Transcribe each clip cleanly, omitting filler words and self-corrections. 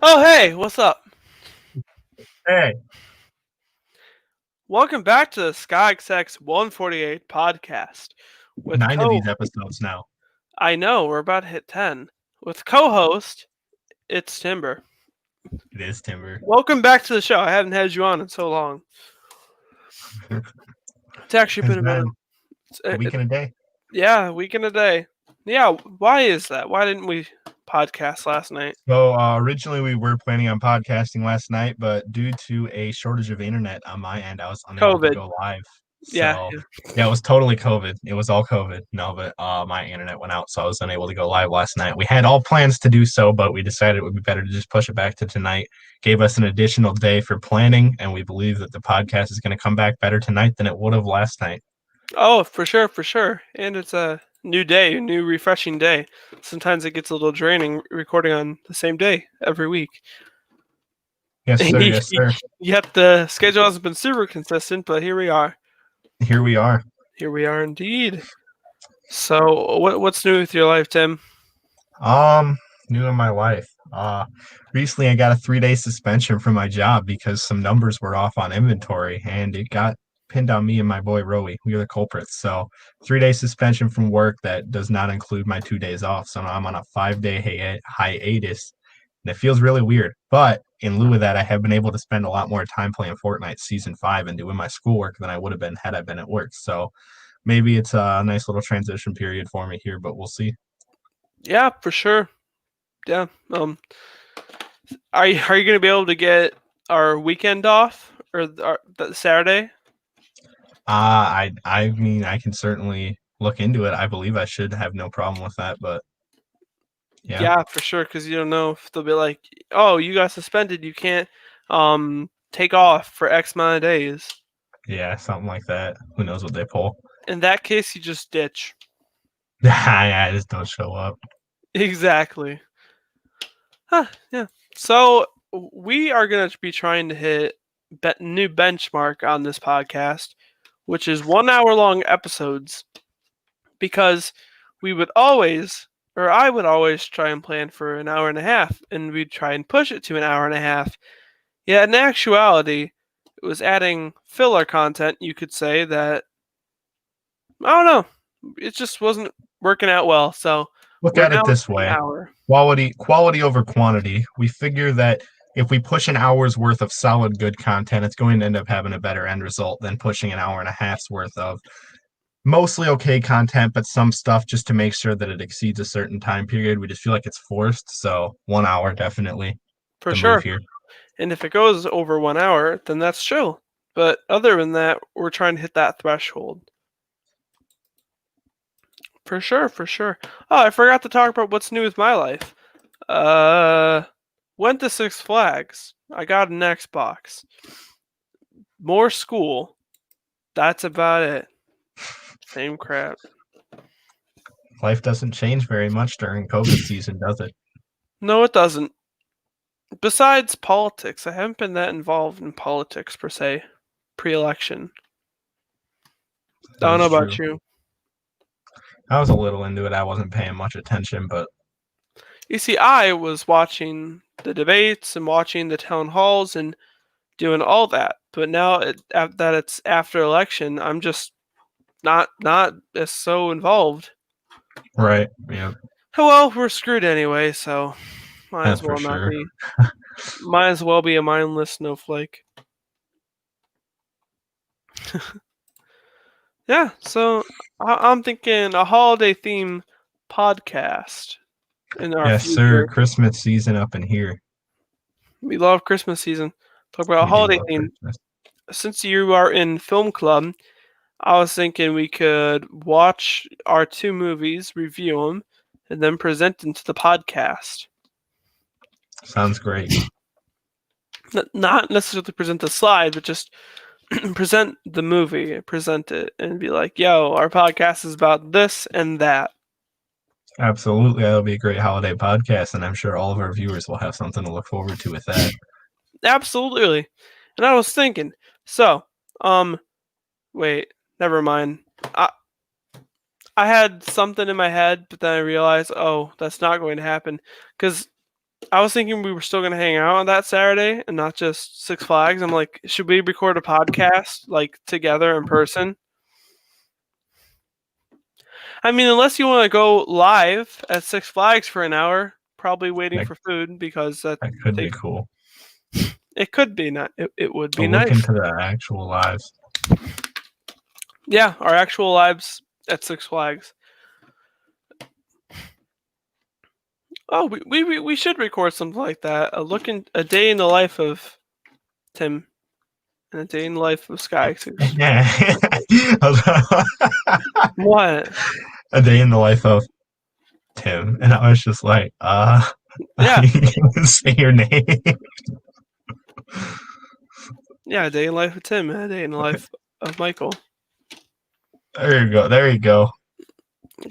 Oh, hey, what's up? Hey, Welcome back to the Skyxx148 Podcast with 9 of these episodes now. I know, we're about to hit 10. With co-host, it's Timber. It is Timber. Welcome back to the show. I haven't had you on in so long. It's actually It's been about been a week and a day. a week and a day. Yeah, why is that? Why didn't we podcast last night? So originally we were planning on podcasting last night, but due to a shortage of internet on my end, I was unable to COVID. go live. Yeah. So yeah, it was totally COVID. It was all COVID. No, but my internet went out, so I was unable to go live last night. We had all plans to do so, but we decided it would be better to just push it back to tonight. Gave us an additional day for planning, and we believe that the podcast is going to come back better tonight than it would have last night. Oh, for sure, for sure. And it's a new day, a new refreshing day. Sometimes it gets a little draining recording on the same day every week. Yes, sir. Yes, sir. Yet the schedule hasn't been super consistent, but here we are. Here we are. Here we are indeed. So, what's new with your life, Tim? New in my life. Recently I got a 3-day suspension from my job because some numbers were off on inventory, and it got pinned on me and my boy Rowie. We are the culprits. So 3-day suspension from work that does not include my 2 days off. So now I'm on a 5-day hiatus, and it feels really weird. But in lieu of that, I have been able to spend a lot more time playing Fortnite Season 5 and doing my schoolwork than I would have been had I been at work. So maybe it's a nice little transition period for me here, but we'll see. Yeah, for sure. Yeah. Are you going to be able to get our weekend off or the Saturday? I mean, I can certainly look into it. I believe I should have no problem with that, but yeah. Yeah, for sure. Because you don't know if they'll be like, "Oh, you got suspended. You can't take off for X amount of days." Yeah, something like that. Who knows what they pull? In that case, you just ditch. I just don't show up. Exactly. Huh, yeah. So we are going to be trying to hit new benchmark on this podcast, which is 1 hour long episodes, because we would always, or I would always try and plan for an hour and a half, and we'd try and push it to an hour and a half. Yeah, in actuality, it was adding filler content, you could say, that, I don't know, it just wasn't working out well. So Look we're at it now at this an way. hour. Quality over quantity. We figure that if we push an hour's worth of solid good content, it's going to end up having a better end result than pushing an hour and a half's worth of mostly okay content, but some stuff just to make sure that it exceeds a certain time period. We just feel like it's forced. So 1 hour, definitely For the move sure. here. And if it goes over 1 hour, then that's chill. But other than that, we're trying to hit that threshold. For sure, for sure. Oh, I forgot to talk about what's new with my life. Went to Six Flags. I got an Xbox. More school. That's about it. Same crap. Life doesn't change very much during COVID season, does it? No, it doesn't. Besides politics, I haven't been that involved in politics per se, pre-election. I don't know about you. I was a little into it. I wasn't paying much attention, but You see, I was watching the debates and watching the town halls and doing all that. But now that it's after election, I'm just not as so involved. right, yeah, Well, we're screwed anyway, so might that's as well for not sure. be. Might as well be a mindless snowflake. Yeah, so I'm thinking a holiday theme podcast in our Yes, sir. future. Christmas season up in here. We love Christmas season. Talk about a We do holiday love theme. Christmas. Since you are in film club, I was thinking we could watch our 2 movies, review them, and then present them to the podcast. Sounds great. Not necessarily present the slide, but just present the movie, present it, and be like, yo, our podcast is about this and that. Absolutely. That'll be a great holiday podcast, and I'm sure all of our viewers will have something to look forward to with that. Absolutely. And I was thinking, so, wait, never mind. I had something in my head, but then I realized, oh, that's not going to happen. Because I was thinking we were still gonna hang out on that Saturday and not just Six Flags. I'm like, should we record a podcast like together in person? I mean, unless you want to go live at Six Flags for an hour, probably waiting That, for food because that that could be takes. cool. It could be not. It would be I'll look nice. into the actual lives. Yeah, our actual lives at Six Flags. Oh, we should record something like that. A day in the life of Tim and a day in the life of Skyxx. Yeah. What? A day in the life of Tim. And I was just like, Yeah, you can say your name. yeah, a day in the life of Tim and a day in the life of Michael. There you go. There you go.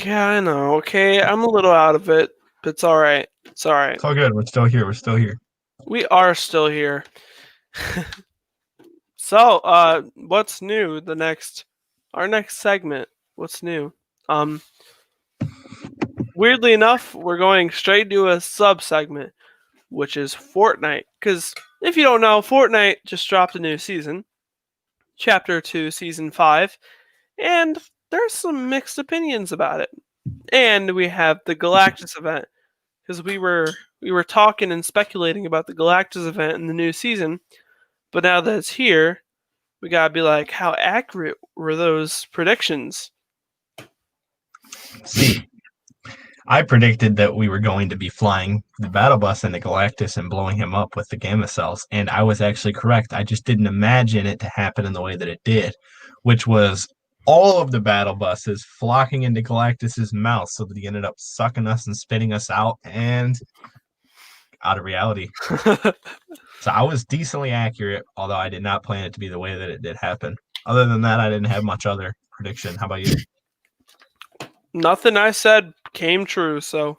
Yeah, I know. Okay, I'm a little out of it, but it's all right. It's all right. It's all good. We're still here. We're still here. We are still here. So, what's new? Our next segment. What's new? Weirdly enough, we're going straight to a sub segment, which is Fortnite. Because if you don't know, Fortnite just dropped a new season, Chapter 2, Season 5, and there's some mixed opinions about it. And we have the Galactus event, because we were talking and speculating about the Galactus event in the new season, but now that it's here, we gotta be like, how accurate were those predictions? See, I predicted that we were going to be flying the battle bus into Galactus and blowing him up with the gamma cells, and I was actually correct. I just didn't imagine it to happen in the way that it did, which was all of the battle buses flocking into Galactus's mouth so that he ended up sucking us and spitting us out and out of reality. So I was decently accurate, although I did not plan it to be the way that it did happen. Other than that, I didn't have much other prediction. How about you? Nothing I said came true, so.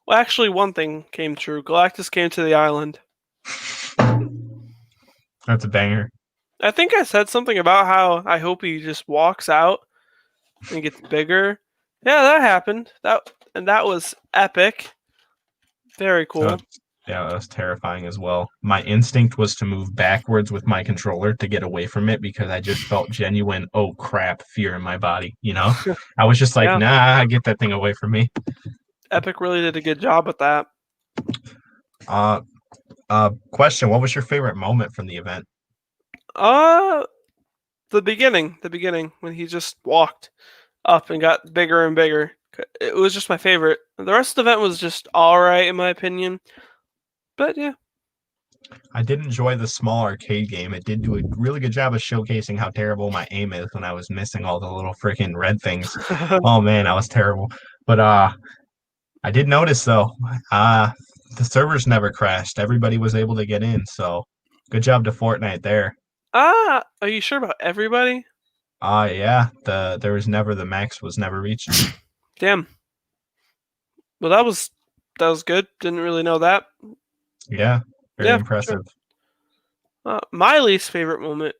Well, actually, one thing came true. Galactus came to the island. That's a banger. I think I said something about how I hope he just walks out and gets bigger. Yeah, that happened. That was epic. Very cool. Yeah, that was terrifying as well. My instinct was to move backwards with my controller to get away from it because I just felt genuine, oh crap, fear in my body. I was just like, Yeah. nah, get that thing away from me. Epic really did a good job with that. Question: what was your favorite moment from the event? The beginning when he just walked up and got bigger and bigger. It was just my favorite. The rest of the event was just all right in my opinion. But yeah. I did enjoy the small arcade game. It did do a really good job of showcasing how terrible my aim is when I was missing all the little freaking red things. Oh man, I was terrible. But I did notice though, the servers never crashed. Everybody was able to get in. So good job to Fortnite there. Are you sure about everybody? Yeah. The max was never reached. Damn. Well, that was good. Didn't really know that. Yeah. Very impressive. Sure. My least favorite moment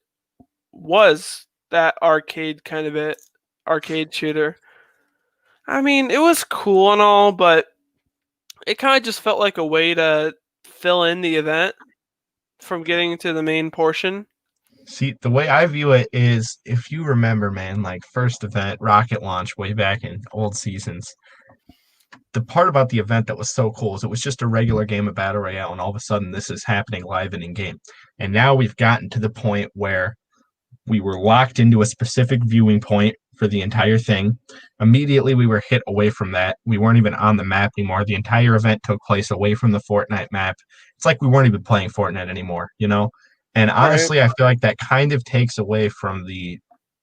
was that arcade shooter. I mean, it was cool and all, but it kind of just felt like a way to fill in the event from getting to the main portion. See, the way I view it is, if you remember, man, like first event, rocket launch way back in old seasons, the part about the event that was so cool is it was just a regular game of Battle Royale, and all of a sudden this is happening live and in-game. And now we've gotten to the point where we were locked into a specific viewing point for the entire thing. Immediately we were hit away from that. We weren't even on the map anymore. The entire event took place away from the Fortnite map. It's like we weren't even playing Fortnite anymore, And honestly, I feel like that kind of takes away from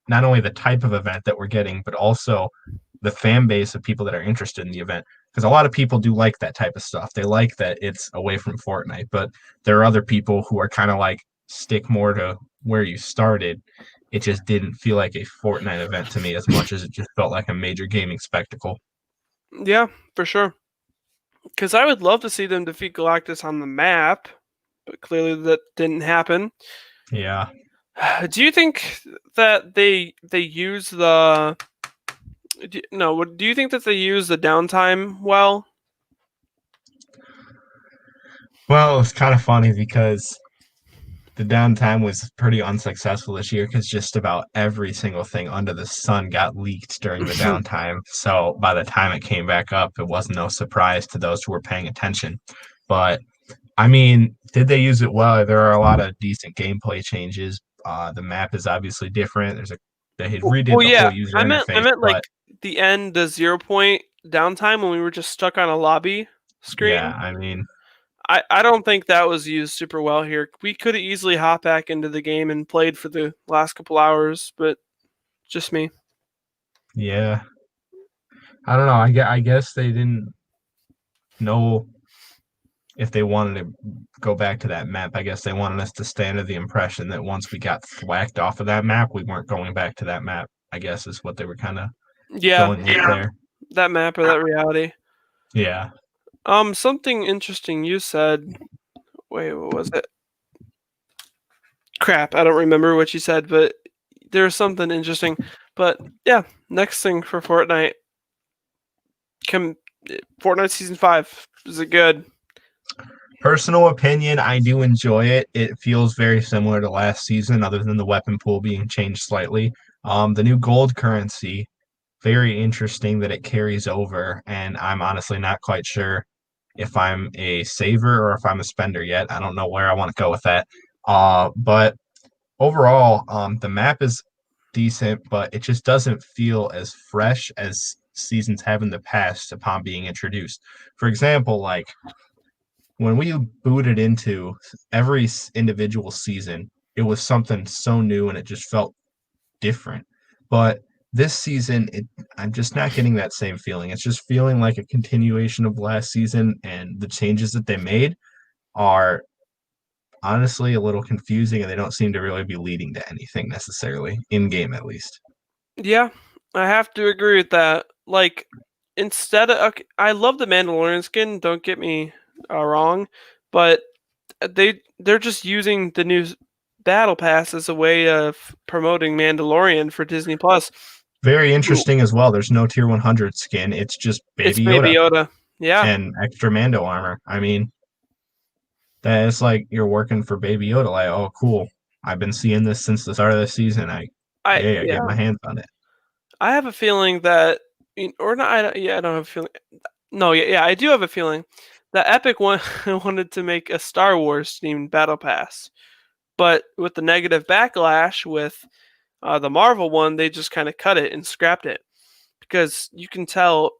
not only the type of event that we're getting, but also the fan base of people that are interested in the event. Because a lot of people do like that type of stuff. They like that it's away from Fortnite, but there are other people who are kind of like, stick more to where you started. It just didn't feel like a Fortnite event to me as much as it just felt like a major gaming spectacle. Yeah, for sure. Because I would love to see them defeat Galactus on the map, but clearly that didn't happen. Yeah. Do you think that they use the? Do you think that they use the downtime well? Well, it's kind of funny because the downtime was pretty unsuccessful this year because just about every single thing under the sun got leaked during the downtime. So by the time it came back up, it was no surprise to those who were paying attention. But I mean, did they use it well? There are a lot of decent gameplay changes. The map is obviously different. They had redid Well, the yeah, whole user I interface, meant like but the end, the 0 point downtime when we were just stuck on a lobby yeah, screen. I mean, I don't think that was used super well here. We could have easily hopped back into the game and played for the last couple hours, but just me. yeah, I don't know. I guess they didn't know if they wanted to go back to that map. I guess they wanted us to stay under the impression that once we got thwacked off of that map, we weren't going back to that map. I guess is what they were kind of Yeah, going with there. that map or that reality. Yeah. Something interesting you said. Wait, what was it? Crap, I don't remember what you said, but there's something interesting. But yeah, next thing for Fortnite. Can Fortnite Season 5, is it good? Personal opinion, I do enjoy it. It feels very similar to last season, other than the weapon pool being changed slightly. The new gold currency, very interesting that it carries over, and I'm honestly not quite sure if I'm a saver or if I'm a spender yet. I don't know where I want to go with that. But overall, the map is decent, but it just doesn't feel as fresh as seasons have in the past upon being introduced. For example, like when we booted into every individual season, it was something so new and it just felt different. But this season, I'm just not getting that same feeling. It's just feeling like a continuation of last season, and the changes that they made are honestly a little confusing, and they don't seem to really be leading to anything necessarily in game, at least. Yeah, I have to agree with that. Like, instead of okay, I love the Mandalorian skin. Don't get me wrong, but they're just using the new battle pass as a way of promoting Mandalorian for Disney Plus. Very Ooh, interesting as well. There's no tier 100 skin. It's just it's Baby Baby Yoda Yoda. Yeah, and extra Mando armor. I mean, that it's like you're working for Baby Yoda. Like, oh, cool. I've been seeing this since the start of the season. I get yeah. my hands on it. I have a feeling that, or not. Yeah, I don't have a feeling. No, yeah, I do have a feeling that Epic wanted to make a Star Wars themed battle pass, but with the negative backlash with the Marvel one, they just kind of cut it and scrapped it because you can tell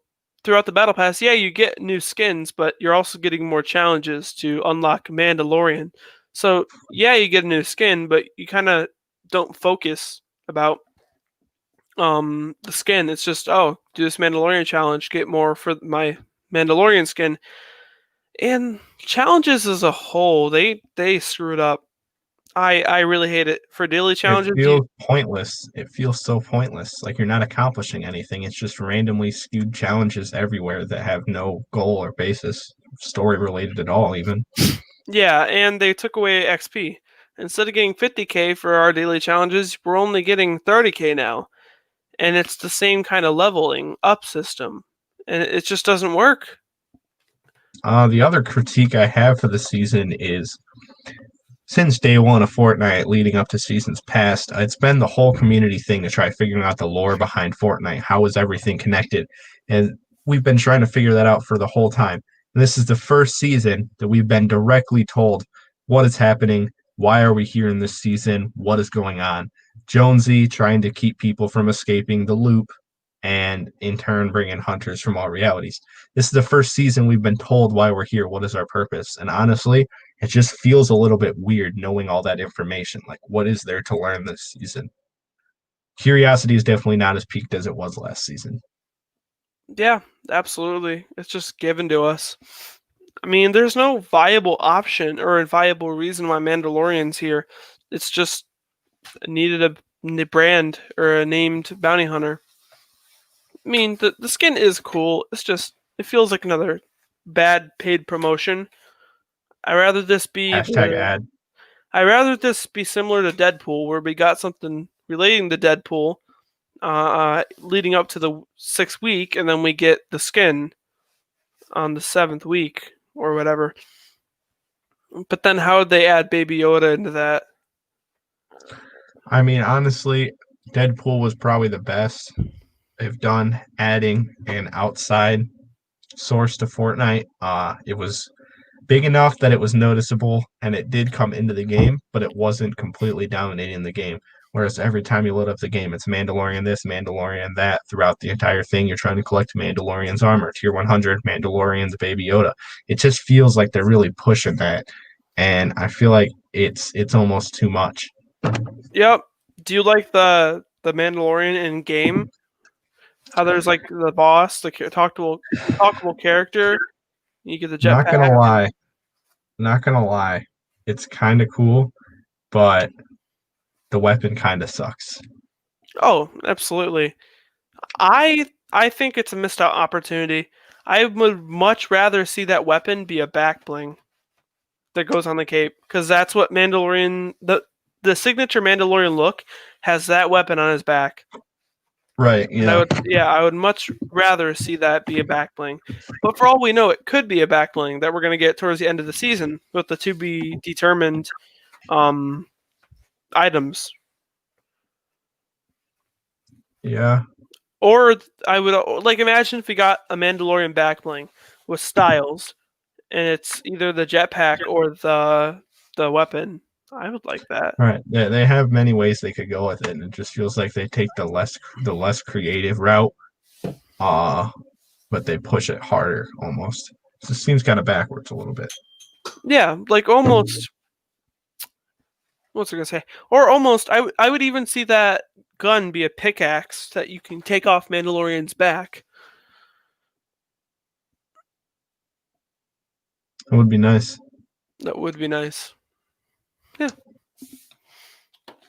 throughout the battle pass, yeah, you get new skins, but you're also getting more challenges to unlock Mandalorian. So yeah, you get a new skin, but you kind of don't focus about the skin. It's just, oh, do this Mandalorian challenge, get more for my Mandalorian skin. And challenges as a whole, they screwed up. I really hate it. For daily It challenges, you feels pointless. It feels so pointless. Like you're not accomplishing anything. It's just randomly skewed challenges everywhere that have no goal or basis, story related at all, even. yeah, and they took away XP. Instead of getting 50k for our daily challenges, we're only getting 30k now. And it's the same kind of leveling up system. And it just doesn't work. The other critique I have for the season is since day one of Fortnite leading up to seasons past, it's been the whole community thing to try figuring out the lore behind Fortnite. How is everything connected? And we've been trying to figure that out for the whole time. And this is the first season that we've been directly told what is happening, why are we here in this season, what is going on. Jonesy trying to keep people from escaping the loop, and in turn bring in hunters from all realities. This is the first season we've been told why we're here, what is our purpose. And honestly, it just feels a little bit weird knowing all that information. Like, what is there to learn this season? Curiosity is definitely not as peaked as it was last season. Yeah, absolutely. It's just given to us. I mean, there's no viable option or a viable reason why Mandalorian's here. It's just needed a brand or a named bounty hunter. I mean, the skin is cool. It's just it feels like another bad paid promotion. I rather this be Hashtag the ad. I rather this be similar to Deadpool, where we got something relating to Deadpool, leading up to the 6th week, and then we get the skin on the 7th week or whatever. But then how would they add Baby Yoda into that? I mean, honestly, Deadpool was probably the best they've done adding an outside source to Fortnite. It was big enough that it was noticeable and it did come into the game, but it wasn't completely dominating the game. Whereas every time you load up the game, it's Mandalorian this, Mandalorian that. Throughout the entire thing, you're trying to collect Mandalorian's armor. Tier 100, Mandalorian's Baby Yoda. It just feels like they're really pushing that, and I feel like it's almost too much. Yep. Do you like the Mandalorian in game? How there's like the boss, the talkable character. You get the Not jetpack. gonna lie, not gonna lie, it's kind of cool, but the weapon kind of sucks. Oh, absolutely. I think it's a missed out opportunity. I would much rather see that weapon be a back bling that goes on the cape, because that's what Mandalorian the signature Mandalorian look has that weapon on his back. Right, And yeah. I would much rather see that be a back bling. But for all we know, it could be a back bling that we're going to get towards the end of the season with the to be determined items. Yeah. Or I would like imagine if we got a Mandalorian back bling with styles, and it's either the jetpack or the weapon. I would like that. Right. They have many ways they could go with it, and it just feels like they take the less creative route, but they push it harder almost. It just seems kind of backwards a little bit. Yeah, like almost. What's I gonna say? Or almost, I would even see that gun be a pickaxe that you can take off Mandalorian's back. It would be nice. That would be nice. Yeah,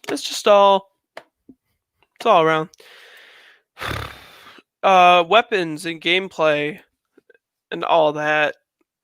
it's just all. It's all around. Weapons and gameplay and all that.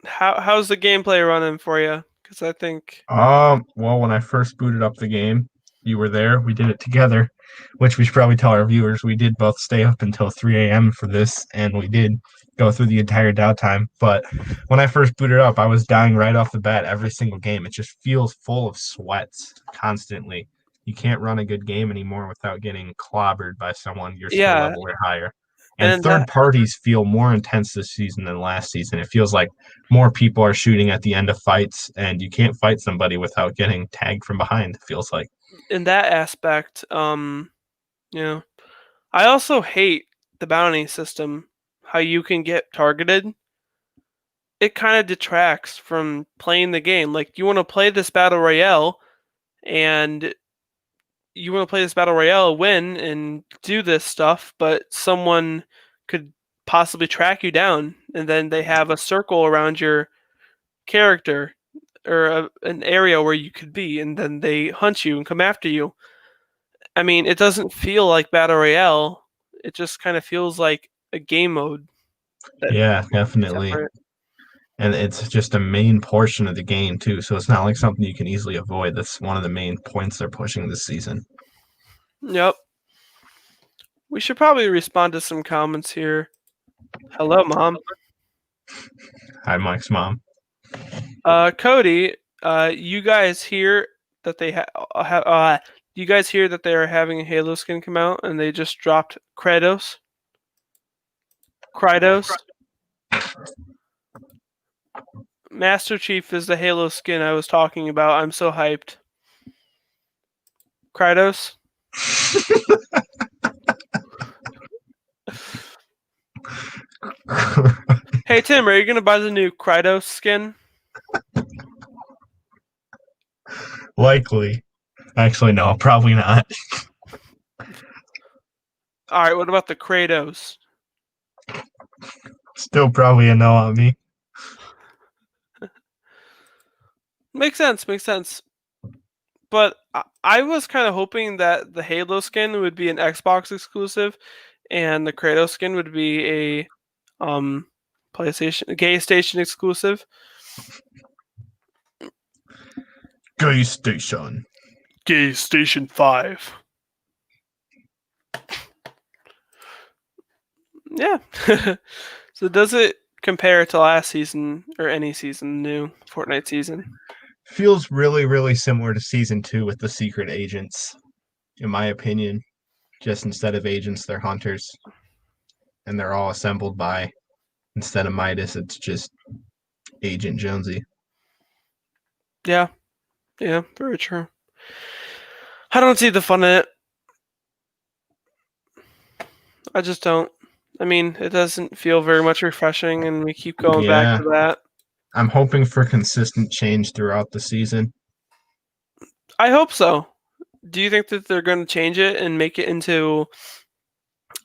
How's the gameplay running for you? Because I think Well, when I first booted up the game, you were there. We did it together, which we should probably tell our viewers. We did both stay up until 3 a.m. for this, and we did go through the entire downtime. But when I first booted up, I was dying right off the bat every single game. It just feels full of sweats constantly. You can't run a good game anymore without getting clobbered by someone your skill yeah, level or higher. And and third parties feel more intense this season than last season. It feels like more people are shooting at the end of fights, and you can't fight somebody without getting tagged from behind, it feels like. in that aspect, you know, I also hate the bounty system. How you can get targeted. It kind of detracts from playing the game. Like you want to play this battle royale, and win and do this stuff, but someone could possibly track you down, and then they have a circle around your character or an area where you could be, and then they hunt you and come after you. I mean, it doesn't feel like battle royale. It just kind of feels like a game mode. Yeah, definitely. Separate. And it's just a main portion of the game, too. So it's not like something you can easily avoid. That's one of the main points they're pushing this season. Yep. We should probably respond to some comments here. Hello, Mom. Hi, Mike's mom. Cody, you guys hear that they you guys hear that they are having a Halo skin come out and they just dropped Kratos? Master Chief is the Halo skin I was talking about. I'm so hyped. Kratos? Hey Tim, are you gonna buy the new Kratos skin? Likely. Actually, no, probably not. Alright, what about the Kratos? Still probably a no on me. Makes sense. But I was kind of hoping that the Halo skin would be an Xbox exclusive, and the Kratos skin would be a PlayStation Gay Station exclusive. Gay Station. Gay Station 5. Yeah. So does it compare to last season or any season new Fortnite season? Feels really, really similar to season 2 with the secret agents, in my opinion. Just instead of agents, they're hunters, and they're all assembled by, instead of Midas, it's just Agent Jonesy. Yeah, very true. I don't see the fun in it. I just don't. I mean, it doesn't feel very much refreshing, and we keep going back Yeah, to that. I'm hoping for consistent change throughout the season. I hope so. Do you think that they're going to change it and make it into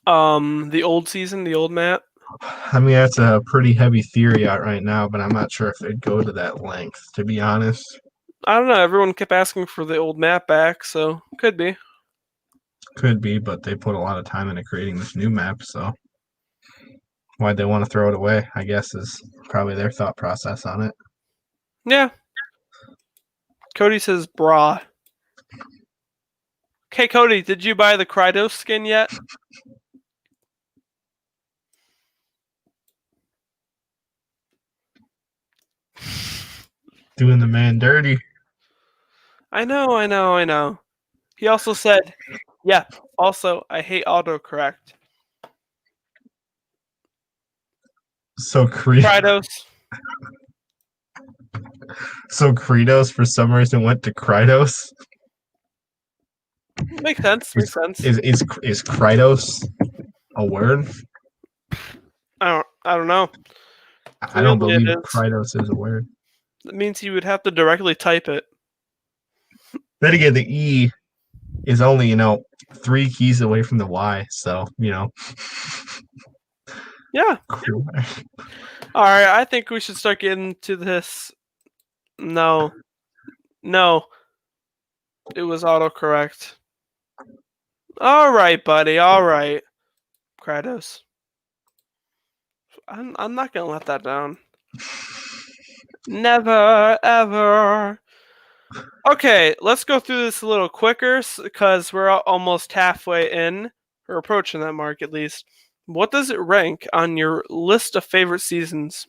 the old season, the old map? I mean, that's a pretty heavy theory out right now, but I'm not sure if they'd go to that length, to be honest. I don't know. Everyone kept asking for the old map back, so could be. Could be, but they put a lot of time into creating this new map, so why'd they want to throw it away, I guess, is probably their thought process on it. Yeah. Cody says, brah. Okay, Cody, did you buy the Krydos skin yet? Doing the man dirty. I know. He also said, yeah, also, I hate autocorrect. So Krydos. So Kratos, for some reason, went to Krydos. Makes sense. Is Krydos a word? I don't know. I don't Clearly believe it is. Krydos is a word. That means you would have to directly type it. Then again, the E is only, 3 keys away from the Y, so, Yeah. Cool. All right, I think we should start getting to this. No. It was autocorrect. All right, buddy. All right. Kratos. I'm not going to let that down. Never, ever. Okay, let's go through this a little quicker because we're almost halfway in. We're approaching that mark at least. What does it rank on your list of favorite seasons?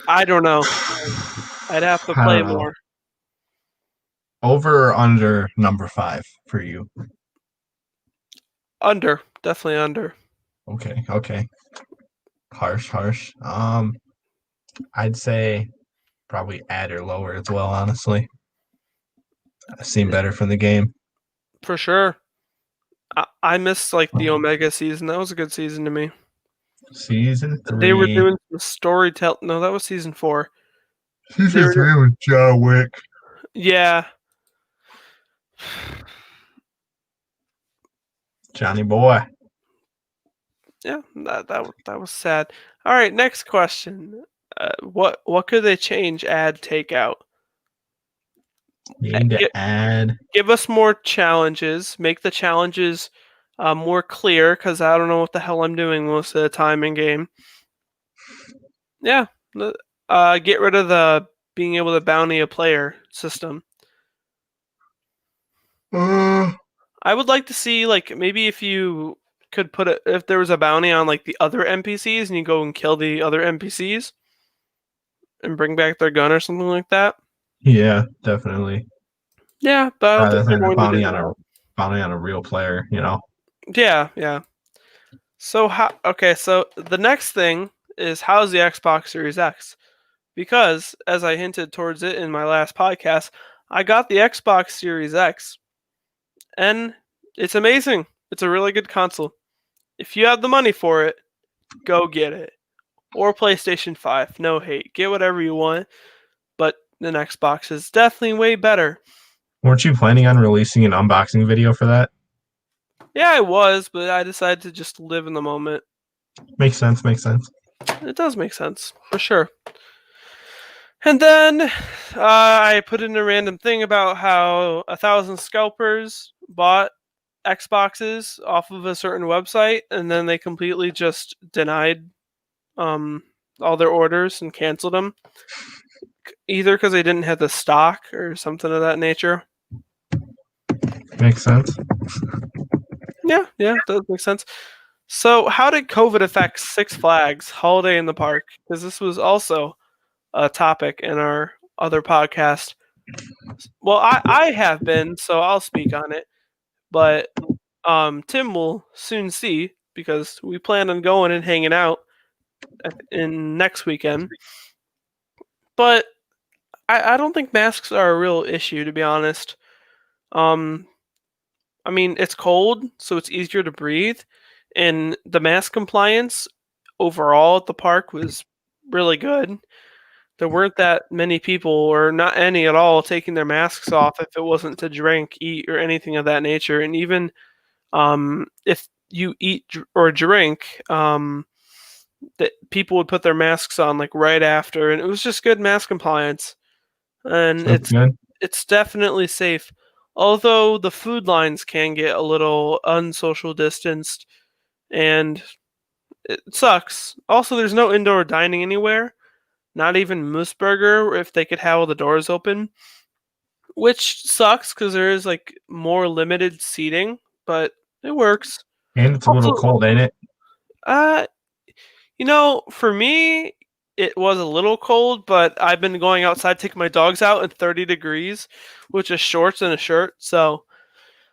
I don't know. I'd have to play more. Over or under number 5 for you? Under. Definitely under. Okay. Harsh. I'd say probably add or lower as well, honestly. I've seen better from the game. For sure. I missed the Omega season. That was a good season to me. Season 3. They were doing some storytelling. No, that was season 4. Season 3 was John Wick. Yeah. Johnny boy. Yeah, that was sad. All right, next question. What could they change, add, take out? You need to add. Give us more challenges. Make the challenges more clear, because I don't know what the hell I'm doing most of the time in game. Yeah. Get rid of the being able to bounty a player system. I would like to see maybe if you could if there was a bounty on the other NPCs and you go and kill the other NPCs and bring back their gun or something like that. Yeah, definitely. Yeah, but I don't think they're going going to do that. Bounty on a real player, Yeah. So so the next thing is, how's the Xbox Series X? Because as I hinted towards it in my last podcast, I got the Xbox Series X. And it's amazing. It's a really good console. If you have the money for it, go get it. Or PlayStation 5. No hate. Get whatever you want. But an Xbox is definitely way better. Weren't you planning on releasing an unboxing video for that? Yeah, I was, but I decided to just live in the moment. Makes sense. It does make sense, for sure. And then I put in a random thing about how 1,000 scalpers bought Xboxes off of a certain website, and then they completely just denied all their orders and canceled them. Either because they didn't have the stock or something of that nature. Makes sense. Yeah, it does make sense. So how did COVID affect Six Flags Holiday in the Park? Because this was also topic in our other podcast. Well, I have been, so I'll speak on it. But Tim will soon see because we plan on going and hanging out in next weekend. But I don't think masks are a real issue, to be honest. I mean, it's cold, so it's easier to breathe, and the mask compliance overall at the park was really good. There weren't that many people, or not any at all, taking their masks off if it wasn't to drink, eat, or anything of that nature. And even if you eat or drink, that people would put their masks on like right after, and it was just good mask compliance. And That's good. it's definitely safe. Although the food lines can get a little unsocial distanced, and it sucks. Also, there's no indoor dining anywhere. Not even Moose Burger if they could have all the doors open, which sucks because there is like more limited seating, but it works. And it's a little Also, cold, ain't it? For me, it was a little cold, but I've been going outside taking my dogs out in 30 degrees, with just shorts and a shirt. So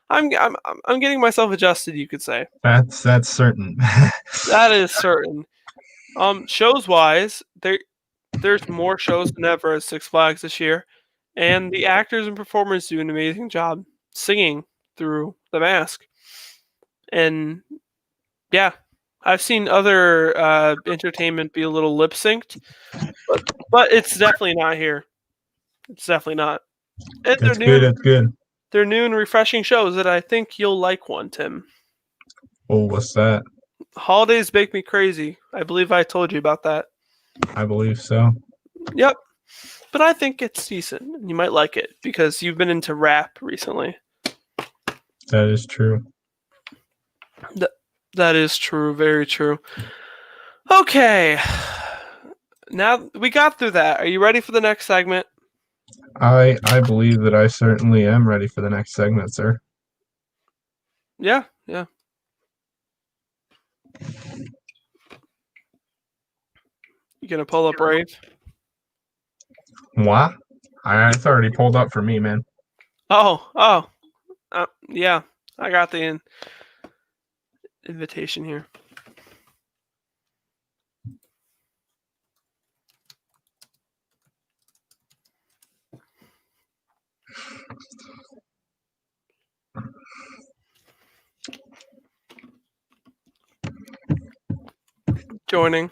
I'm getting myself adjusted, you could say. That's certain. That is certain. Shows wise, there's more shows than ever at Six Flags this year, and the actors and performers do an amazing job singing through the mask. And yeah, I've seen other entertainment be a little lip synced, but it's definitely not here. It's definitely not. And That's good. That's good. they're new and refreshing shows that I think you'll like one, Tim. Oh, what's that? Holidays Make Me Crazy. I believe I told you about that. I believe so. Yep. But I think it's decent. You might like it because you've been into rap recently. That is true. That is true. Very true. Okay. Now we got through that. Are you ready for the next segment? I believe that I certainly am ready for the next segment, sir. Yeah. You gonna pull up Brave? What? It's already pulled up for me, man. Oh. Yeah. I got the invitation here. Joining.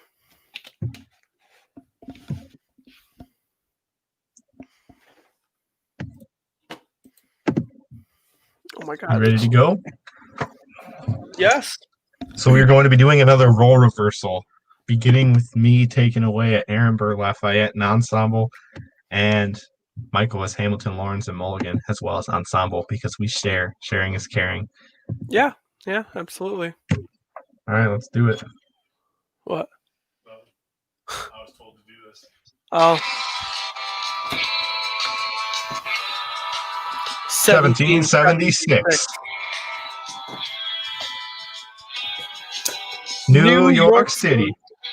Oh my god. You ready to go? Yes. So we're going to be doing another role reversal, beginning with me taking away at Aaron Burr Lafayette and ensemble, and Michael as Hamilton, Lawrence, and Mulligan, as well as ensemble, because we share. Sharing is caring. Yeah, absolutely. All right, let's do it. What? I was told to do this. Oh. 1776. New York City.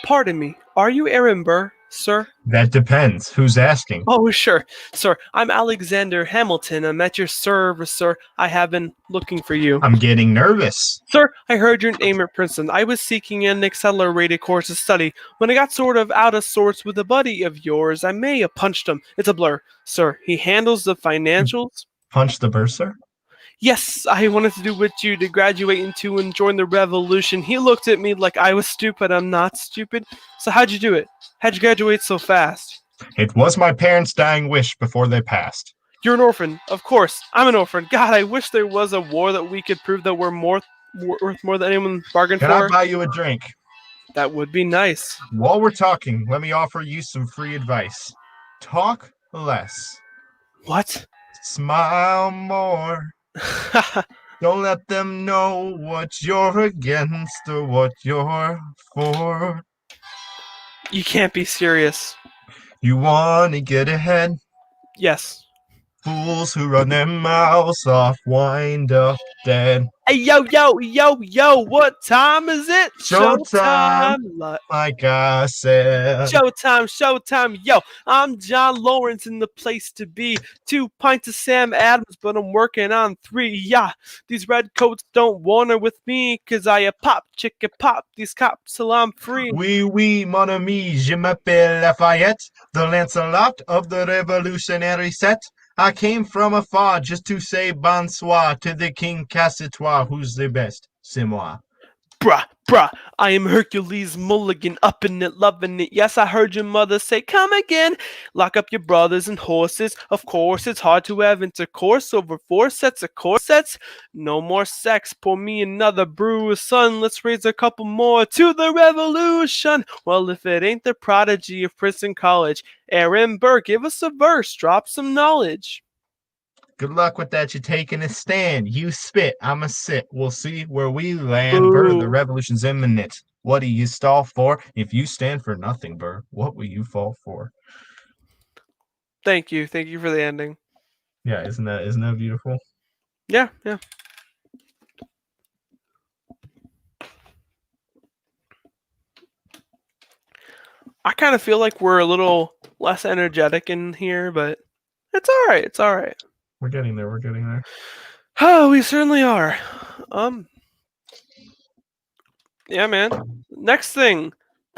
Pardon me. Are you Aaron Burr, sir? That depends. Who's asking? Oh, sure. Sir, I'm Alexander Hamilton. I'm at your service, sir. I have been looking for you. I'm getting nervous. Sir, I heard your name at Princeton. I was seeking an accelerated course of study. When I got sort of out of sorts with a buddy of yours, I may have punched him. It's a blur. Sir, he handles the financials. Punch the bursar? Yes, I wanted to do with you to graduate into and join the revolution. He looked at me like I was stupid. I'm not stupid. So how'd you do it? How'd you graduate so fast? It was my parents' dying wish before they passed. You're an orphan. Of course. I'm an orphan. God, I wish there was a war that we could prove that we're worth more than anyone bargained Can for. I buy you a drink? That would be nice. While we're talking, let me offer you some free advice. Talk less. What? Smile more. Don't let them know what you're against or what you're for. You can't be serious. You want to get ahead? Yes. Fools who run their mouths off wind up dead. Hey, yo, what time is it? Showtime. Like I said. Showtime. Yo, I'm John Lawrence in the place to be. 2 pints of Sam Adams, but I'm working on 3. Yeah, these red coats don't wanna with me, cause I pop, chicka pop, these cops till I'm free. Oui, mon ami, je m'appelle Lafayette, the Lancelot of the revolutionary set. I came from afar just to say bonsoir to the King Cassitois, who's the best. C'est moi. Bruh, I am Hercules Mulligan, up in it, loving it. Yes, I heard your mother say, come again. Lock up your brothers and horses. Of course, it's hard to have intercourse over 4 sets of corsets. No more sex, pour me another brew, son. Let's raise a couple more to the revolution. Well, if it ain't the prodigy of Princeton College, Aaron Burr, give us a verse, drop some knowledge. Good luck with that. You're taking a stand. You spit, I'ma sit. We'll see where we land. Burr, the revolution's imminent. What do you stall for? If you stand for nothing, Burr, what will you fall for? Thank you for the ending. Yeah, isn't that beautiful? Yeah. I kind of feel like we're a little less energetic in here, but it's all right. We're getting there. Oh, we certainly are. Yeah, man. Next thing,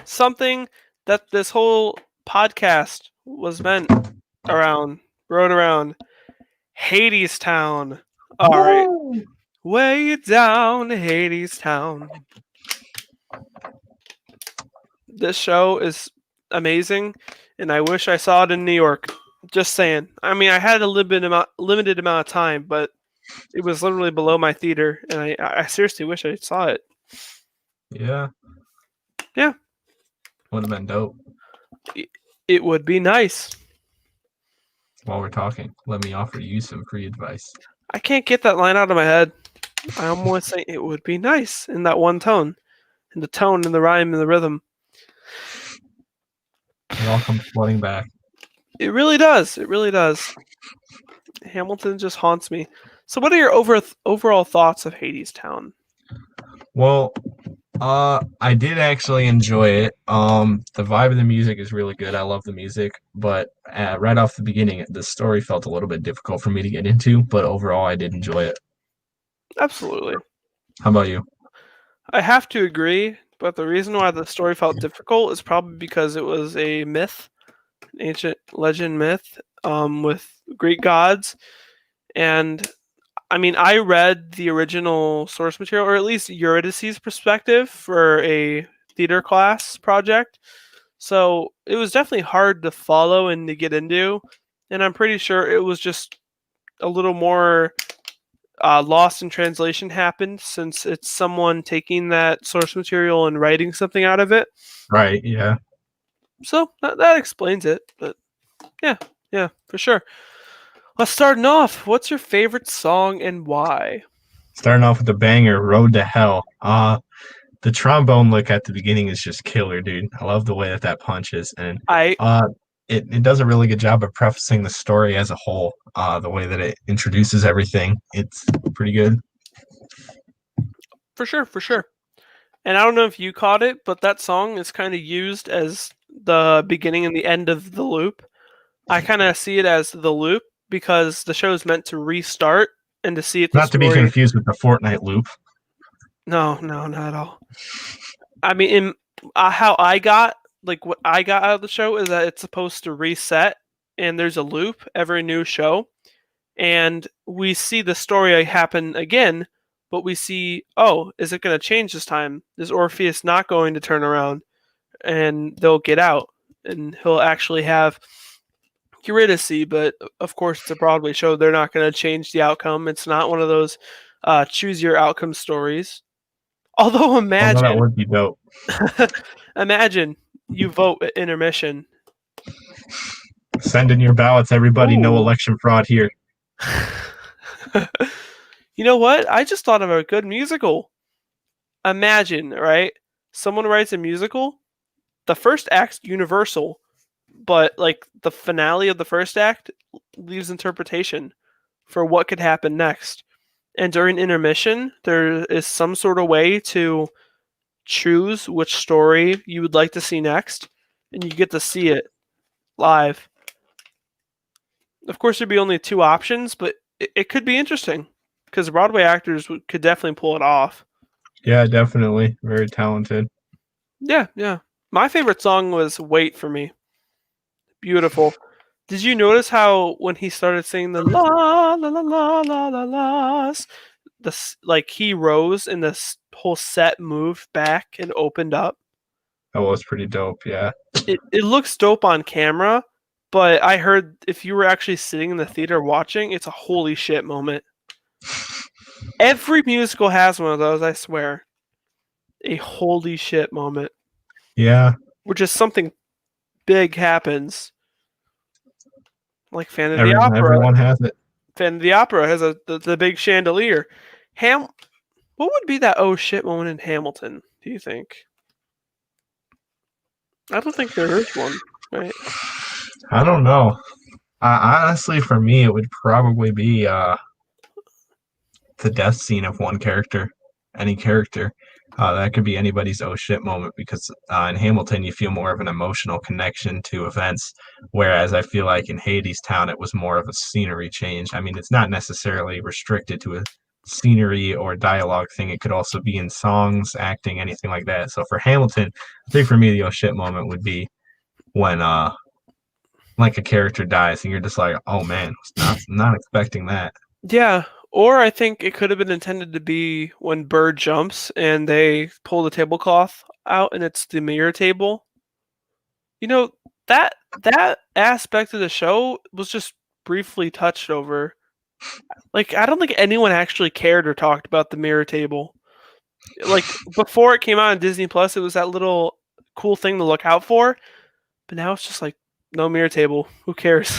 something that this whole podcast was meant around, rode around, Hadestown. All right, way down Hadestown. This show is amazing, and I wish I saw it in New York. Just saying. I mean, I had a limited amount of time, but it was literally below my theater, and I seriously wish I saw it. Yeah. Would have been dope. It would be nice. While we're talking, let me offer you some free advice. I can't get that line out of my head. I almost say it would be nice in that one tone, in the tone, and the rhyme, and the rhythm. It all comes flooding back. It really does. Hamilton just haunts me. So what are your overall thoughts of Hadestown? Well, I did actually enjoy it. The vibe of the music is really good. I love the music, but right off the beginning, the story felt a little bit difficult for me to get into, but overall I did enjoy it. Absolutely. How about you? I have to agree, but the reason why the story felt difficult is probably because it was a myth, an ancient legend myth, with Greek gods. And I mean, I read the original source material, or at least Eurydice's perspective, for a theater class project. So it was definitely hard to follow and to get into. And I'm pretty sure it was just a little more lost in translation happened, since it's someone taking that source material and writing something out of it. Right, yeah. So that explains it. But yeah, for sure. Let's start off. What's your favorite song and why? Starting off with the banger, Road to Hell. The trombone lick at the beginning is just killer, dude. I love the way that punches, and it does a really good job of prefacing the story as a whole. The way that it introduces everything, it's pretty good. For sure. And I don't know if you caught it, but that song is kind of used as the beginning and the end of the loop. I kind of see it as the loop because the show is meant to restart and to see it. Not to be confused with the Fortnite loop. No, not at all. I mean, how I got, like, what I got out of the show is that it's supposed to reset, and there's a loop every new show, and we see the story happen again, but we see, oh, is it going to change this time? Is Orpheus not going to turn around, and they'll get out, and he'll actually have Eurydice? But of course, it's a Broadway show. They're not going to change the outcome. It's not one of those choose your outcome stories. Although imagine, that would be dope. Imagine you vote at intermission. Send in your ballots, everybody. Ooh. No election fraud here. You know what? I just thought of a good musical. Imagine, right? Someone writes a musical. The first act's universal, but like the finale of the first act leaves interpretation for what could happen next. and during intermission, there is some sort of way to choose which story you would like to see next, and you get to see it live. Of course, there'd be only 2 options, but it could be interesting because Broadway actors could definitely pull it off. Yeah, definitely. Very talented. Yeah, yeah. My favorite song was "Wait for Me." Beautiful. Did you notice how when he started singing the la la la la la la la's, like he rose and this whole set moved back and opened up? That was pretty dope. Yeah. It looks dope on camera, but I heard if you were actually sitting in the theater watching, it's a holy shit moment. Every musical has one of those, I swear. A holy shit moment. Yeah. Where just something big happens. Like Phantom of the Opera. Everyone has it. Phantom of the Opera has the big chandelier. What would be that oh shit moment in Hamilton, do you think? I don't think there is one, right? I don't know. Honestly, for me, it would probably be the death scene of one character, any character. That could be anybody's oh shit moment because in Hamilton you feel more of an emotional connection to events, whereas I feel like in Hadestown it was more of a scenery change. I mean, it's not necessarily restricted to a scenery or dialogue thing. It could also be in songs, acting, anything like that. So for Hamilton, I think for me the oh shit moment would be when like a character dies and you're just like, oh man, was not expecting that. Yeah, or I think it could have been intended to be when Bird jumps and they pull the tablecloth out and it's the mirror table. You know, that aspect of the show was just briefly touched over. Like, I don't think anyone actually cared or talked about the mirror table. Like, before it came out on Disney Plus, it was that little cool thing to look out for. But now it's just like, no mirror table. Who cares?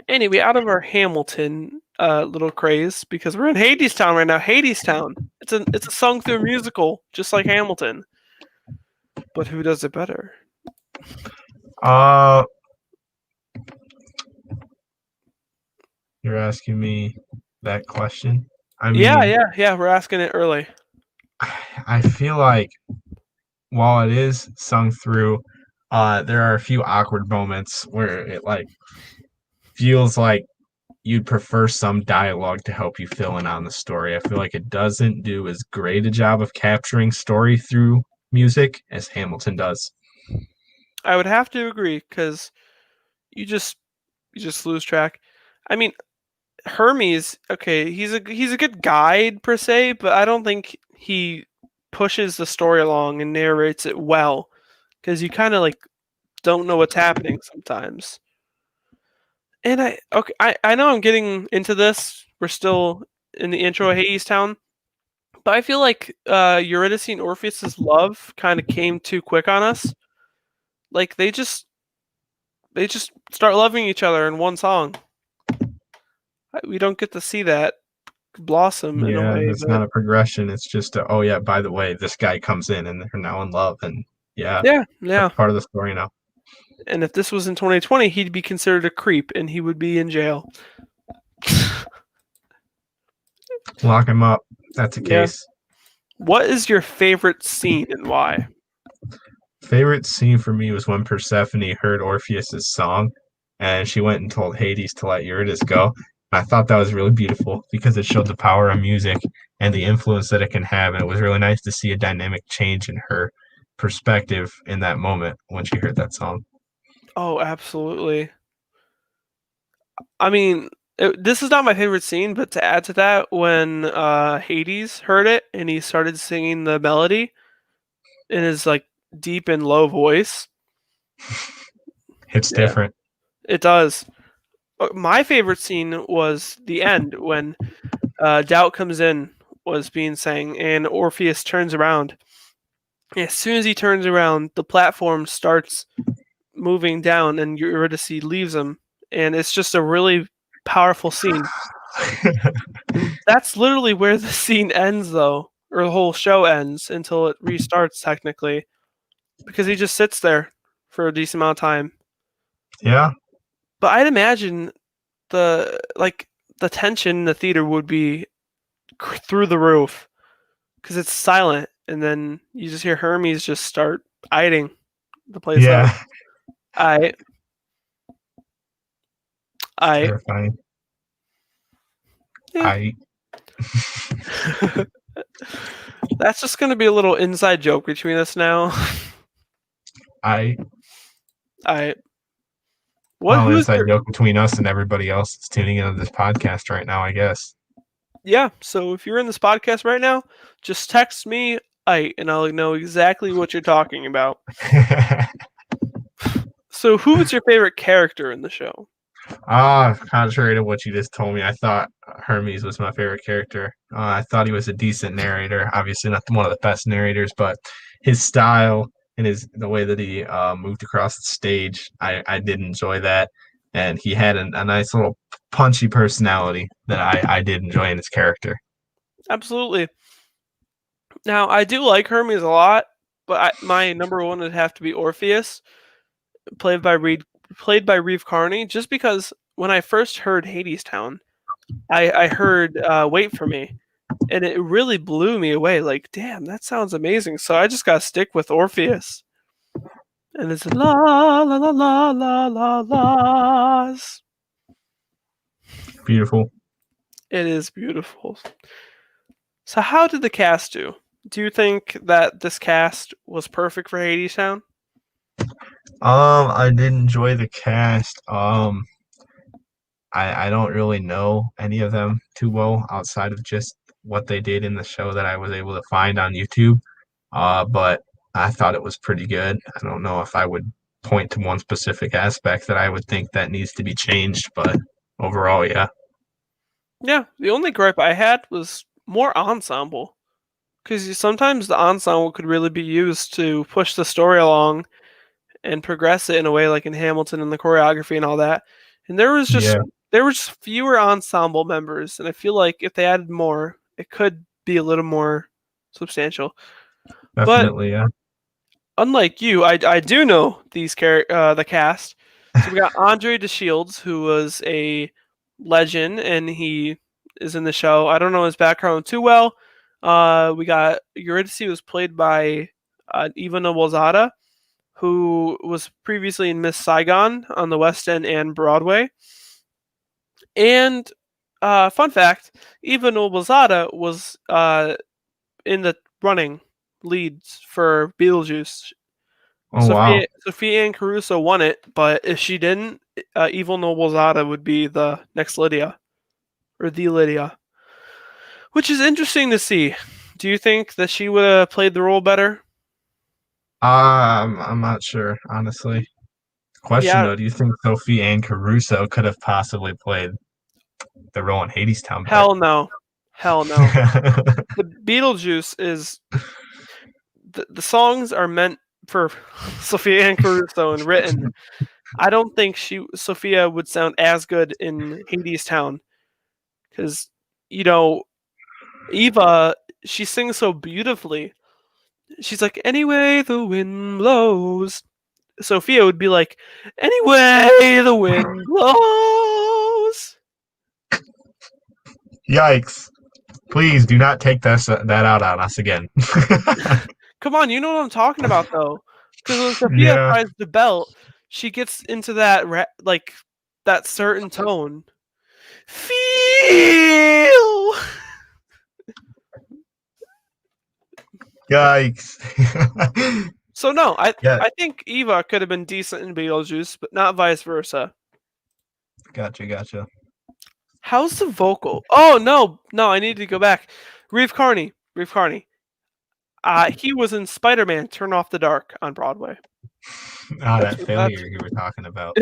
Anyway, out of our Hamilton little craze, because we're in Hadestown right now. Hadestown. It's a sung through musical, just like Hamilton. But who does it better? You're asking me that question? I mean, yeah. We're asking it early. I feel like while it is sung through, there are a few awkward moments where it like feels like you'd prefer some dialogue to help you fill in on the story. I feel like it doesn't do as great a job of capturing story through music as Hamilton does. I would have to agree because you just lose track. I mean, Hermes, okay, he's a good guide per se, but I don't think he pushes the story along and narrates it well because you kind of like don't know what's happening sometimes. And I know I'm getting into this. We're still in the intro of Hadestown, but I feel like Eurydice and Orpheus's love kind of came too quick on us. Like they just start loving each other in one song. We don't get to see that blossom in a way. It's not a progression. It's just oh yeah, by the way, this guy comes in and they're now in love, and yeah, that's part of the story now. And if this was in 2020, he'd be considered a creep and he would be in jail. Lock him up. That's a case. What is your favorite scene and why? Favorite scene for me was when Persephone heard Orpheus's song and she went and told Hades to let Eurydice go. I thought that was really beautiful because it showed the power of music and the influence that it can have. And it was really nice to see a dynamic change in her perspective in that moment when she heard that song. Oh, absolutely. I mean, this is not my favorite scene, but to add to that, when Hades heard it and he started singing the melody in his like deep and low voice, it's different. It does. My favorite scene was the end when Doubt comes in, was being sang, and Orpheus turns around. As soon as he turns around, the platform starts moving down, and Eurydice leaves him, and it's just a really powerful scene. That's literally where the scene ends, though, or the whole show ends until it restarts, technically, because he just sits there for a decent amount of time. Yeah. But I'd imagine the the tension in the theater would be through the roof because it's silent, and then you just hear Hermes just start eyeing the place up. Yeah. I Terrifying. Yeah. That's just gonna be a little inside joke between us now. Who's inside your, joke between us and everybody else that's tuning into this podcast right now, I guess. yeah, so if you're in this podcast right now, just text me and I'll know exactly what you're talking about. So who's your favorite character in the show? Contrary to what you just told me, I thought Hermes was my favorite character. I thought he was a decent narrator. Obviously, not one of the best narrators, but his style and the way that he moved across the stage, I did enjoy that. And he had a nice little punchy personality that I did enjoy in his character. Absolutely. Now, I do like Hermes a lot, but my number one would have to be Orpheus, played by Reeve Carney, just because when I first heard Hadestown, I heard Wait For Me, and it really blew me away. Like, damn, that sounds amazing. So I just got to stick with Orpheus. And it's la la la la la la la's. Beautiful. It is beautiful. So how did the cast do? Do you think that this cast was perfect for Hadestown? I did enjoy the cast. I don't really know any of them too well outside of just what they did in the show that I was able to find on YouTube. But I thought it was pretty good. I don't know if I would point to one specific aspect that I would think that needs to be changed, but overall, yeah. Yeah, the only gripe I had was more ensemble. Because sometimes the ensemble could really be used to push the story along and progress it in a way like in Hamilton and the choreography and all that. And there was just fewer ensemble members, and I feel like if they added more, it could be a little more substantial. Definitely, yeah. Unlike you, I do know the cast. So we got Andre DeShields, who was a legend, and he is in the show. I don't know his background too well. We got Eurydice, was played by Eva Noblezada, who was previously in Miss Saigon on the West End and Broadway. And fun fact, Eva Noblezada was in the running leads for Beetlejuice. Oh, wow. Sophia Ann Caruso won it, but if she didn't, Eva Noblezada would be the next Lydia, or the Lydia, which is interesting to see. Do you think that she would have played the role better? I'm not sure, honestly. Question though, do you think Sophie Ann Caruso could have possibly played the role in Hadestown? Hell no. The Beetlejuice is the songs are meant for Sophia Ann Caruso and written. I don't think Sophia would sound as good in Hadestown because Eva, she sings so beautifully. She's like, anyway the wind blows. Sophia would be like, anyway the wind blows. Yikes. Please do not take that out on us again. Come on, you know what I'm talking about, though. Because when Sophia tries the belt, she gets into that that certain tone. Feel. Yikes. So no, I think Eva could have been decent in Beetlejuice, but not vice versa. Gotcha. How's the vocal? Oh no, I need to go back. Reeve Carney. He was in Spider-Man: Turn Off the Dark on Broadway. That failure you were talking about.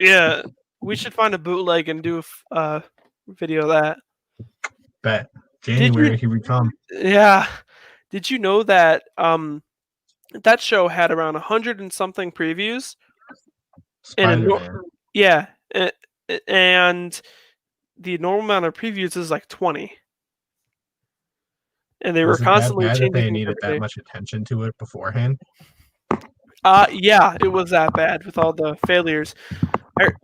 Yeah, we should find a bootleg and do a video of that. Bet. January, here we come. Yeah. Did you know that that show had around 100 and something previews? Spider-Man. And the normal amount of previews is like 20. And they were constantly changing. They needed that much attention to it beforehand. Yeah, it was that bad with all the failures.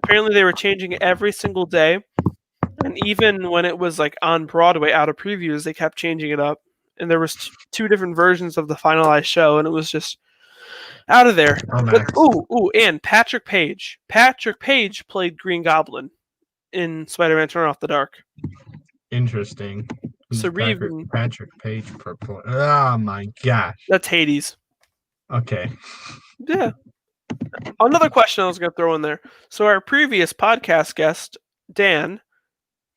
Apparently, they were changing it every single day, And even when it was like on Broadway out of previews, they kept changing it up. And there was two different versions of the finalized show, and it was just out of there. Oh, But nice. and Patrick Page. Patrick Page played Green Goblin in Spider-Man: Turn Off the Dark. Interesting. So Patrick Page purple. Oh my gosh. That's Hades. Okay. Yeah. Another question I was going to throw in there. So our previous podcast guest, Dan,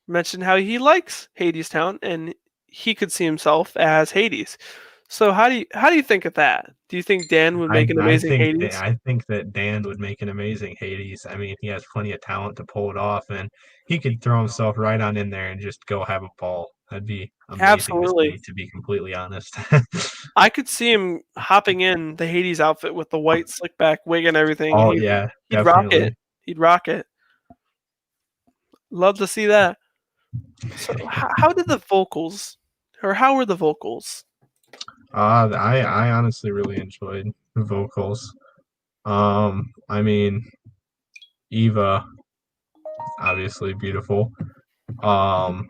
mentioned how he likes Hadestown and he could see himself as Hades. So how do you think of that? Do you think Dan would make an amazing Hades? I think that Dan would make an amazing Hades. I mean, he has plenty of talent to pull it off, and he could throw himself right on in there and just go have a ball. That'd be amazing Absolutely. to be completely honest. I could see him hopping in the Hades outfit with the white slick back wig and everything. Oh, and yeah, he'd rock definitely. it. He'd rock it. Love to see that. So how did the vocals, or how were the vocals? I honestly really enjoyed the vocals. I mean, Eva, obviously beautiful. I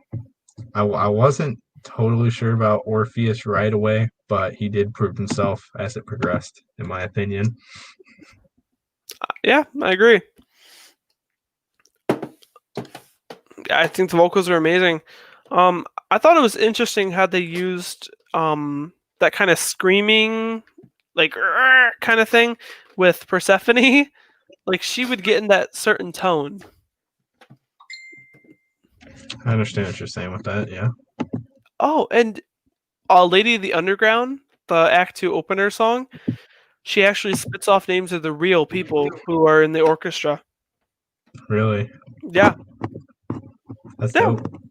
wasn't totally sure about Orpheus right away, but he did prove himself as it progressed, in my opinion. Yeah, I agree. I think the vocals are amazing. I thought it was interesting how they used that kind of screaming, like kind of thing with Persephone. Like she would get in that certain tone. I understand what you're saying with that, yeah. Oh, and Lady of the Underground, the Act 2 opener song, she actually spits off names of the real people who are in the orchestra. Really? Yeah. That's Yeah. dope.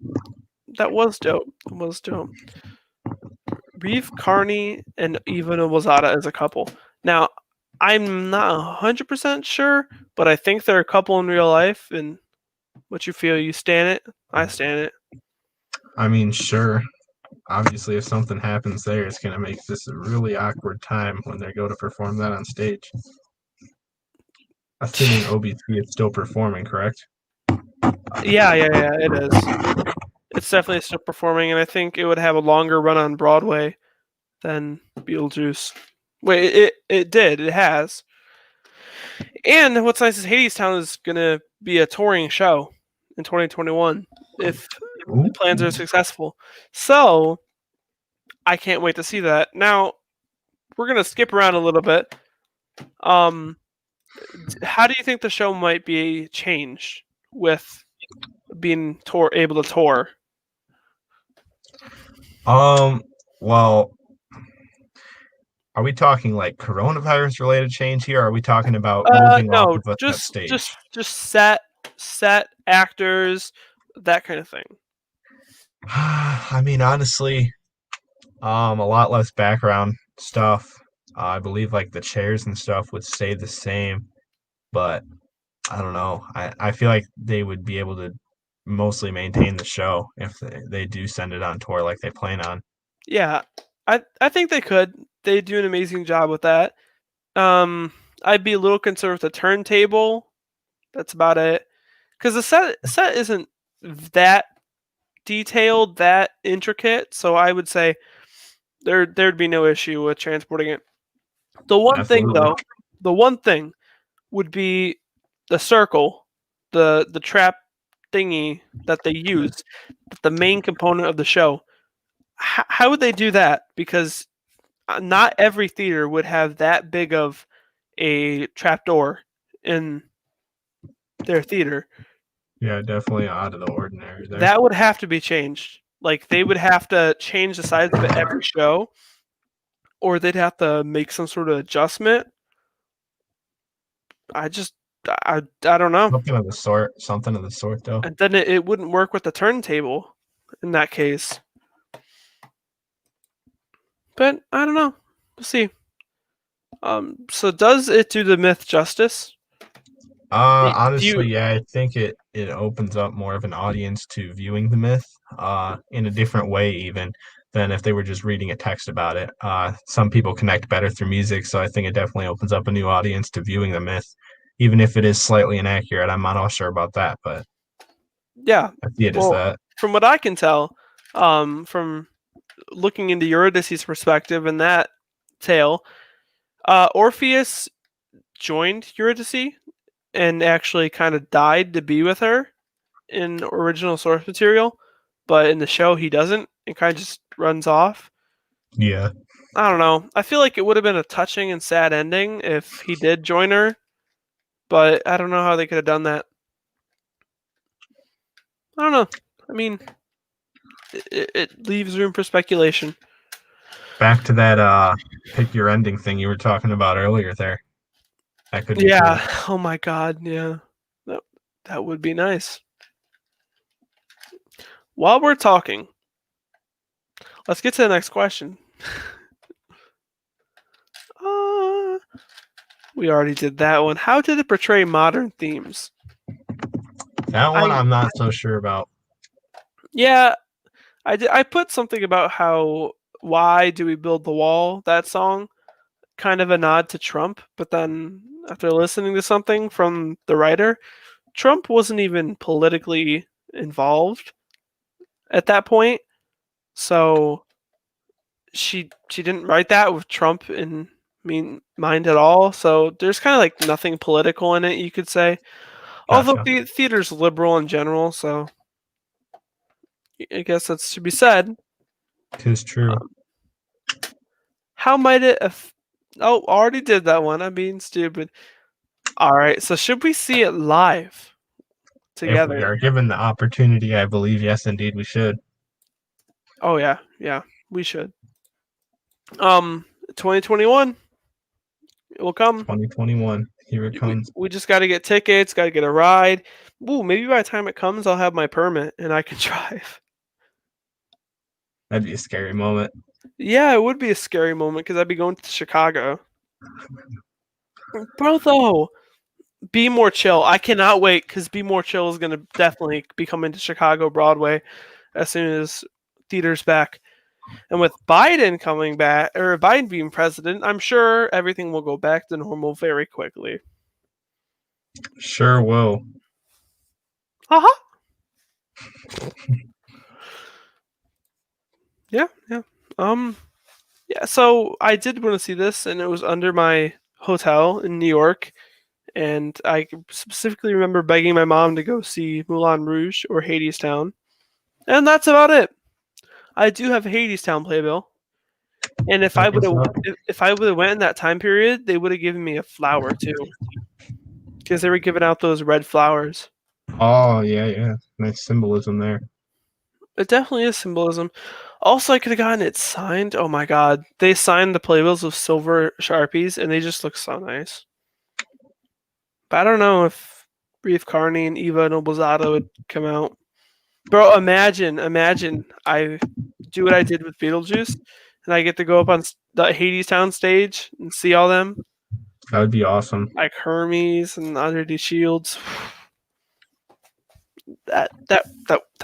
That was dope. It was dope. Reeve Carney and Eva Noblezada as a couple. Now, I'm not 100% sure, but I think they're a couple in real life. And what you feel, you stand it? I stand it. I mean, sure. Obviously, if something happens there, it's going to make this a really awkward time when they go to perform that on stage. Assuming OBT is still performing, correct? Yeah, it is. It's definitely still performing, and I think it would have a longer run on Broadway than Beetlejuice. Wait, it did. It has. And what's nice is Hadestown is going to be a touring show in 2021 if the plans are successful. So I can't wait to see that. Now, we're going to skip around a little bit. How do you think the show might be changed with being able to tour? Well, are we talking like coronavirus related change here? Or are we talking about moving off of a stage? Just set actors, that kind of thing. I mean, honestly, a lot less background stuff. I believe like the chairs and stuff would stay the same, but I don't know. I feel like they would be able to mostly maintain the show if they do send it on tour like they plan on. Yeah, I think they could. They do an amazing job with that. I'd be a little concerned with the turntable. That's about it. Because the set isn't that detailed, that intricate. So I would say there'd be no issue with transporting it. The one thing would be the circle, the trap thingy that they use, the main component of the show. How would they do that? Because not every theater would have that big of a trapdoor in their theater. Yeah, definitely out of the ordinary there. That would have to be changed. Like they would have to change the size of it every show, or they'd have to make some sort of adjustment. I don't know. Something of the sort, though. And then it wouldn't work with the turntable in that case. But I don't know. We'll see. So does it do the myth justice? Honestly, yeah, I think it opens up more of an audience to viewing the myth in a different way even than if they were just reading a text about it. Some people connect better through music, so I think it definitely opens up a new audience to viewing the myth, even if it is slightly inaccurate. I'm not all sure about that, but Yeah. I see it as Well, that. from what I can tell, from looking into Eurydice's perspective in that tale, Orpheus joined Eurydice and actually kind of died to be with her in original source material, but in the show he doesn't and kind of just runs off. Yeah. I don't know. I feel like it would have been a touching and sad ending if he did join her, but I don't know how they could have done that. I don't know. I mean, it leaves room for speculation. Back to that pick your ending thing you were talking about earlier there. That could be Yeah. cool. Oh my God. Yeah. That would be nice. While we're talking, let's get to the next question. We already did that one. How did it portray modern themes? That one I'm not so sure about. Yeah, I put something about how why do we build the wall? That song, kind of a nod to Trump. But then after listening to something from the writer, Trump wasn't even politically involved at that point. So she didn't write that with Trump in mind at all. So there's kind of like nothing political in it, you could say. Although Gotcha. the theater's liberal in general, so I guess that should be said. Tis true. How might it? Oh, already did that one. I'm being stupid. All right. So should we see it live If we together? are given the opportunity, I believe, yes, indeed, we should. Oh yeah, we should. 2021. It will come. 2021. Here it comes. We just got to get tickets. Got to get a ride. Ooh, maybe by the time it comes, I'll have my permit and I can drive. That'd be a scary moment. Yeah, it would be a scary moment because I'd be going to Chicago. Bro, though, Be More Chill. I cannot wait because Be More Chill is going to definitely be coming to Chicago Broadway as soon as theater's back. And with Biden coming back, or Biden being president, I'm sure everything will go back to normal very quickly. Sure will. Haha. Yeah. Yeah, so I did want to see this, and it was under my hotel in New York. And I specifically remember begging my mom to go see Moulin Rouge or Hadestown. And that's about it. I do have a Hadestown playbill. And if I would have went in that time period, they would have given me a flower too. Because they were giving out those red flowers. Oh, yeah. Nice symbolism there. It definitely is symbolism. Also, I could have gotten it signed. Oh my God. They signed the playbills with silver Sharpies, and they just look so nice. But I don't know if Reeve Carney and Eva Noblezada would come out. Bro, imagine I do what I did with Beetlejuice, and I get to go up on the Hadestown stage and see all them. That would be awesome. Like Hermes and Underneath Shields. That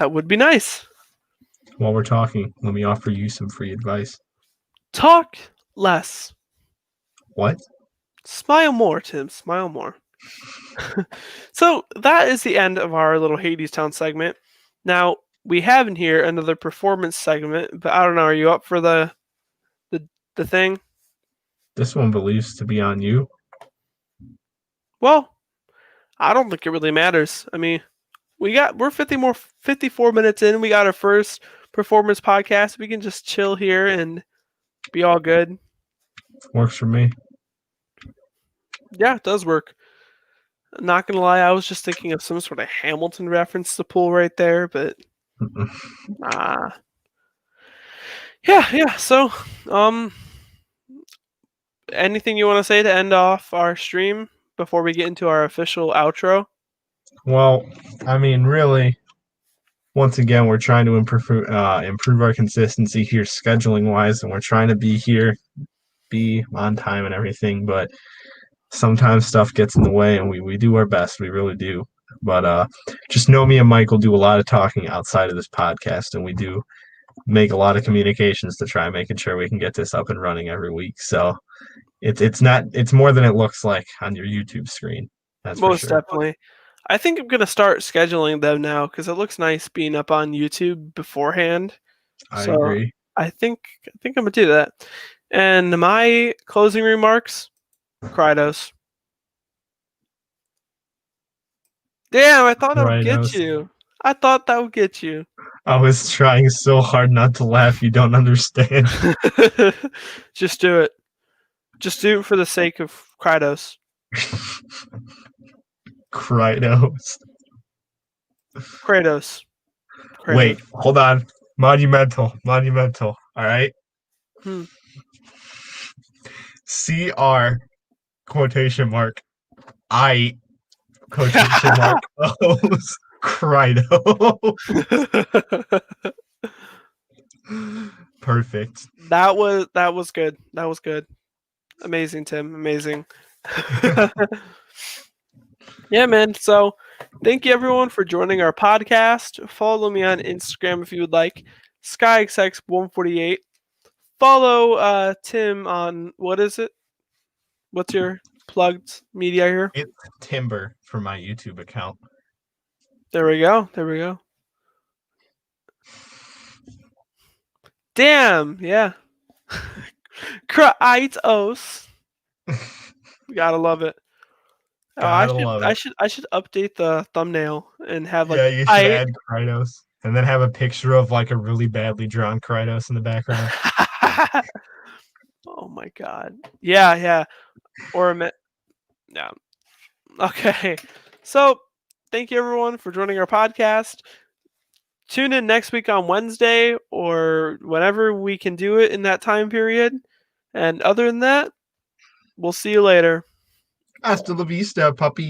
would be nice. While we're talking, let me offer you some free advice. Talk less. What? Smile more, Tim. Smile more. So that is the end of our little Hadestown segment. Now we have in here another performance segment, but I don't know. Are you up for the thing? This one believes to be on you. Well, I don't think it really matters. I mean, we're 54 minutes in. We got our first performance podcast. We can just chill here and be all good. Works for me. Yeah, it does work. Not gonna lie, I was just thinking of some sort of Hamilton reference to pull right there, but yeah. So, anything you want to say to end off our stream before we get into our official outro? Well, I mean, really, once again, we're trying to improve our consistency here, scheduling wise, and we're trying to be on time and everything, but sometimes stuff gets in the way, and we do our best. We really do. But just know me and Mike will do a lot of talking outside of this podcast, and we do make a lot of communications to try making sure we can get this up and running every week. So it's more than it looks like on your YouTube screen. That's Most for sure. definitely. I think I'm gonna start scheduling them now because it looks nice being up on YouTube beforehand. I So agree. I think I'm gonna do that. And my closing remarks, Krydos. Damn, I thought that would get Krydos. you. I thought that would get you. I was trying so hard not to laugh. You don't understand. Just do it. Just do it for the sake of Krydos. Krydos. Kratos. Wait, hold on. Monumental. All right. Hmm. CR quotation mark I quotation mark O's Krydos. Perfect. That was good. That was good. Amazing, Tim. Amazing. Yeah, man. So thank you everyone for joining our podcast. Follow me on Instagram if you would like. Skyxx148. Follow Tim on what is it? What's your plugged media here? It's Timber for my YouTube account. There we go. Damn, yeah. Krytos. Gotta love it. Oh, I should update the thumbnail and have like yeah, you should add Krydos and then have a picture of like a really badly drawn Krydos in the background. Oh my god. Yeah. Or yeah. Okay. So thank you everyone for joining our podcast. Tune in next week on Wednesday or whenever we can do it in that time period. And other than that, we'll see you later. Hasta la vista, puppy.